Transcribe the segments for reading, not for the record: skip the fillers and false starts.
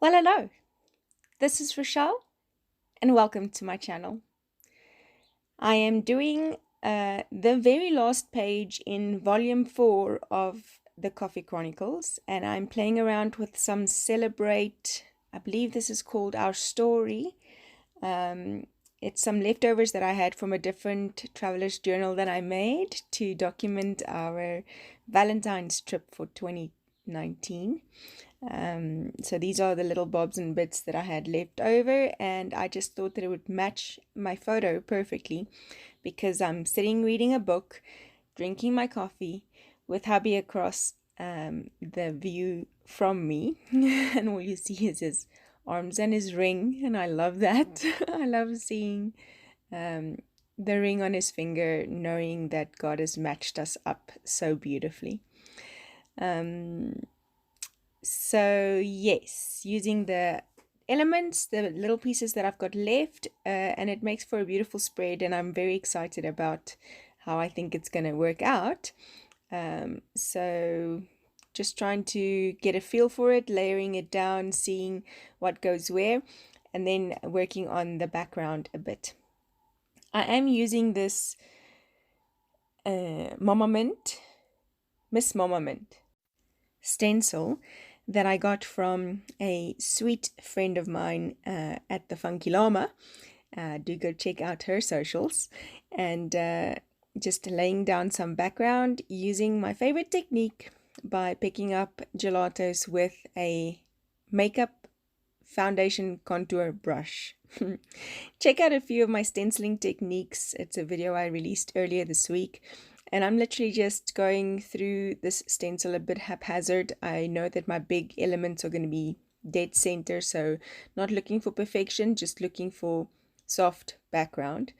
Well, hello, this is Rochelle, and welcome to my channel. I am doing the very last page in volume 4 of the Coffee Chronicles, and I'm playing around with some Celebrate. I believe this is called Our Story. It's some leftovers that I had from a different traveler's journal that I made to document our Valentine's trip for 2019. So these are the little bobs and bits that I had left over, and I just thought that it would match my photo perfectly because I'm sitting reading a book, drinking my coffee with hubby across the view from me, and all you see is his arms and his ring, and I love that. I love seeing the ring on his finger, knowing that God has matched us up so beautifully. So yes, using the elements, the little pieces that I've got left, and it makes for a beautiful spread, and I'm very excited about how I think it's going to work out. So just trying to get a feel for it, layering it down, seeing what goes where, and then working on the background a bit. I am using this Mama Mint, Miss Mama Mint stencil that I got from a sweet friend of mine at the Funky Llama. Do go check out her socials. And just laying down some background using my favorite technique by picking up gelatos with a makeup foundation contour brush. Check out a few of my stenciling techniques. It's a video I released earlier this week. And I'm literally just going through this stencil a bit haphazard. I know that my big elements are going to be dead center, so not looking for perfection, just looking for soft background.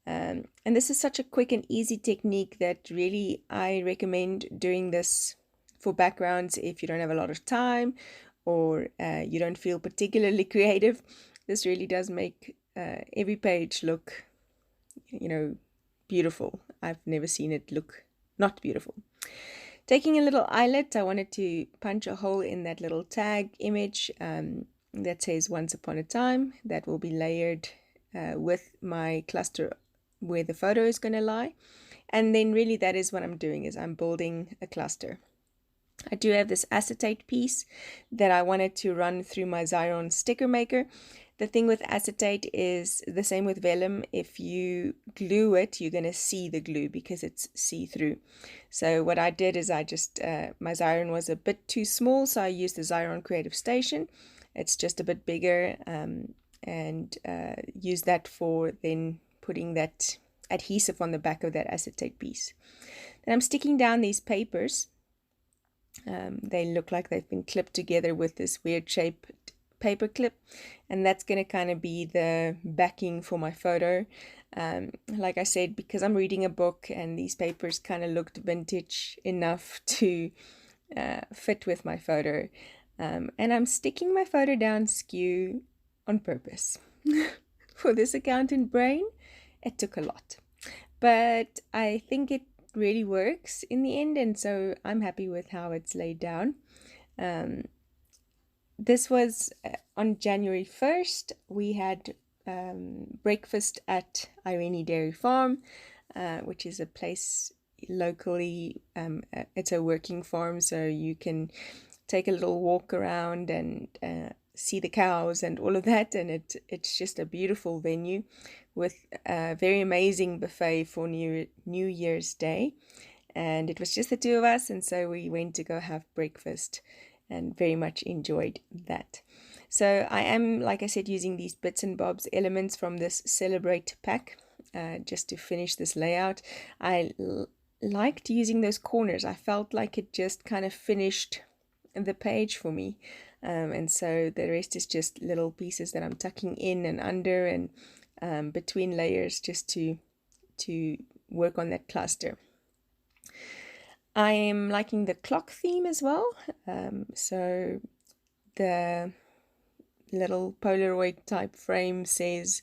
And this is such a quick and easy technique that really I recommend doing this for backgrounds if you don't have a lot of time or you don't feel particularly creative. This really does make every page look, beautiful. I've never seen it look not beautiful. Taking a little eyelet, I wanted to punch a hole in that little tag image that says Once Upon a Time. That will be layered with my cluster where the photo is going to lie. And then really that is what I'm doing, is I'm building a cluster. I do have this acetate piece that I wanted to run through my Xyron sticker maker. The thing with acetate is the same with vellum. If you glue it, you're going to see the glue because it's see-through. So what I did is I just, my Xyron was a bit too small, so I used the Xyron Creative Station. It's just a bit bigger, and use that for then putting that adhesive on the back of that acetate piece. Then I'm sticking down these papers. They look like they've been clipped together with this weird shaped paper clip, and that's going to kind of be the backing for my photo. Like I said, because I'm reading a book and these papers kind of looked vintage enough to fit with my photo, and I'm sticking my photo down skew on purpose. For this accountant brain, it took a lot, but I think it really works in the end, and so I'm happy with how it's laid down. This was on January 1st. We had breakfast at Irene Dairy Farm, which is a place locally. It's a working farm, so you can take a little walk around and see the cows and all of that, and it's just a beautiful venue with a very amazing buffet for New Year's Day. And it was just the two of us, and so we went to go have breakfast and very much enjoyed that. So I am, like I said, using these bits and bobs elements from this Celebrate pack just to finish this layout. I liked using those corners. I felt like it just kind of finished the page for me, and so the rest is just little pieces that I'm tucking in and under and between layers just to work on that cluster. I am liking the clock theme as well. So the little Polaroid type frame says,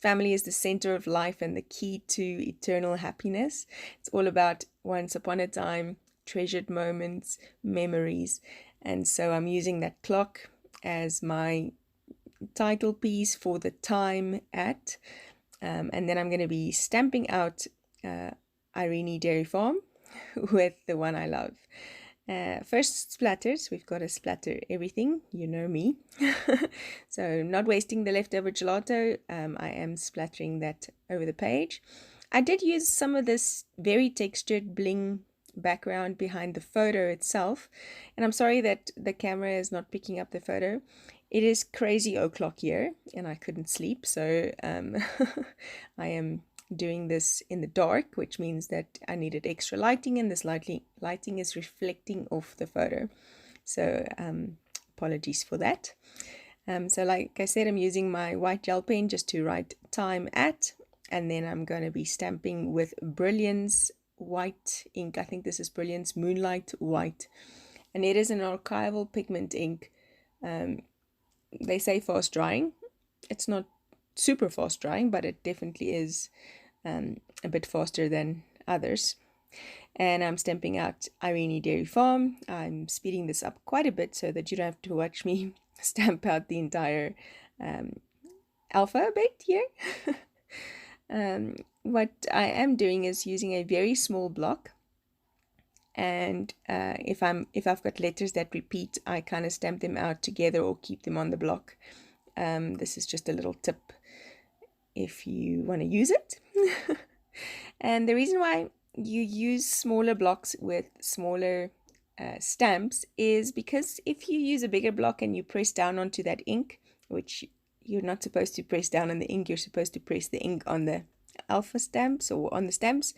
"Family is the center of life and the key to eternal happiness." It's all about once upon a time, treasured moments, memories. And so I'm using that clock as my title piece for the time at. And then I'm going to be stamping out Irene Dairy Farm with the one I love. First splatters, we've got to splatter everything, you know me. So not wasting the leftover gelato, I am splattering that over the page. I did use some of this very textured bling background behind the photo itself, and I'm sorry that the camera is not picking up the photo. It is crazy o'clock here and I couldn't sleep, so I am doing this in the dark, which means that I needed extra lighting, and this lighting is reflecting off the photo, so apologies for that. So like I said, I'm using my white gel pen just to write time at, and then I'm going to be stamping with Brilliance white ink. I think this is Brilliance Moonlight White, and it is an archival pigment ink. They say fast drying. It's not super fast drying, but it definitely is a bit faster than others. And I'm stamping out Irene Dairy Farm. I'm speeding this up quite a bit so that you don't have to watch me stamp out the entire alphabet here. What I am doing is using a very small block, and if I've got letters that repeat, I kind of stamp them out together or keep them on the block. This is just a little tip if you want to use it. And the reason why you use smaller blocks with smaller stamps is because if you use a bigger block and you press down onto that ink, which you're not supposed to press down on the ink, you're supposed to press the ink on the alpha stamps or on the stamps.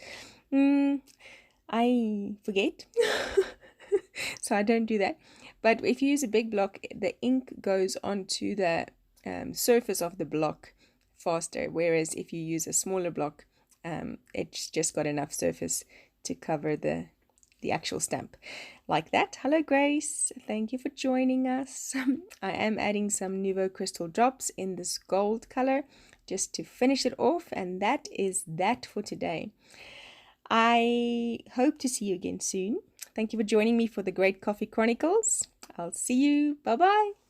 I forget, so I don't do that. But if you use a big block, the ink goes onto the surface of the block faster, whereas if you use a smaller block, it's just got enough surface to cover the actual stamp. Like that. Hello Grace, thank you for joining us. I am adding some Nouveau Crystal drops in this gold color just to finish it off, and that is that for today. I hope to see you again soon. Thank you for joining me for the Great Coffee Chronicles. I'll see you. Bye-bye.